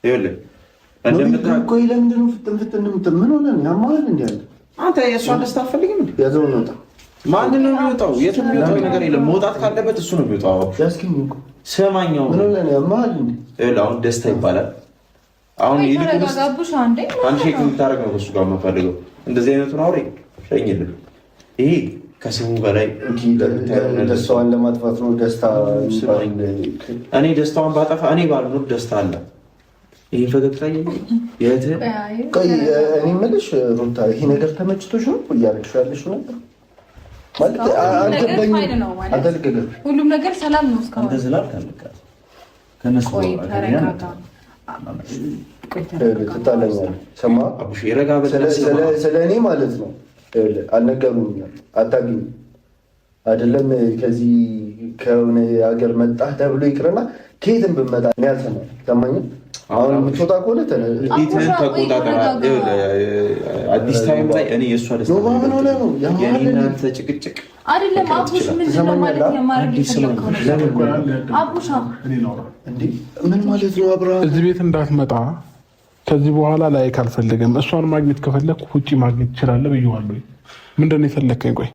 ይኸውልህ ቆይ ለምንድን ነው ፍጥን ምን ሆነ ነው ያማል እንዴ? አንተ የእሷን ደስታ አትፈልግም እንዴ? ያዘው ነው ታ ማንን ነው የሚወጣው? የትም የሚወጣው ነገር የለም። መውጣት ካለበት እሱ ነው የሚወጣው። ያስኪኝ እኮ ሰማኛው ምን ሆነ ነው ያማል እንዴ? ይኸውልህ አሁን ደስታ ይባላል። አሁን ይልቁንስ አንድ ሼክ የምታደርግ ነው እሱ ጋር የምፈልገው። እንደዚህ አይነቱን አውሬ ሸኝልህ። ይሄ ከስሙ በላይ ደስታዋን ለማጥፋት ነው ደስታ። እኔ ደስታዋን ባጠፋ እኔ ባልኖር ደስታ አለ። ይሄ ፈገግታ የት ቆይ እኔ የምልሽ ሩታ ይሄ ነገር ተመችቶሽ ነው እያደረግሽ ያለሽ ነበር ማለት ሁሉም ነገር ሰላም ነው እስካሁን አንተ ስላልክ አለካ ከነሱ ትጣለኛለህ። ሰማ አቡሽ ይረጋ ስለ እኔ ማለት ነው አልነገሩኝም። አታውቂኝም አይደለም ከዚህ ከሆነ ሀገር መጣህ ተብሎ ይቅርና ከየትም ብመጣ እኔ አልሰማም። ሰማኝም አሁን የምትወጣ ከሆነ ፊትህን ተቆጣጠር። አዲስ ታይም ላይ እኔ የእሷ ደስታ ምን ሆነ ነው የእናንተ ጭቅጭቅ አይደለም። አቡሽ ምንድን ነው ማለት የማድረግ የፈለግከው አቡሻ እንዴ? ምን ማለት ነው? አብርሃም እዚህ ቤት እንዳትመጣ ከዚህ በኋላ ላይክ አልፈልግም። እሷን ማግኘት ከፈለግኩ ውጪ ማግኘት ትችላለህ ብዬዋለሁ። ምንድን ነው የፈለግከኝ? ቆይ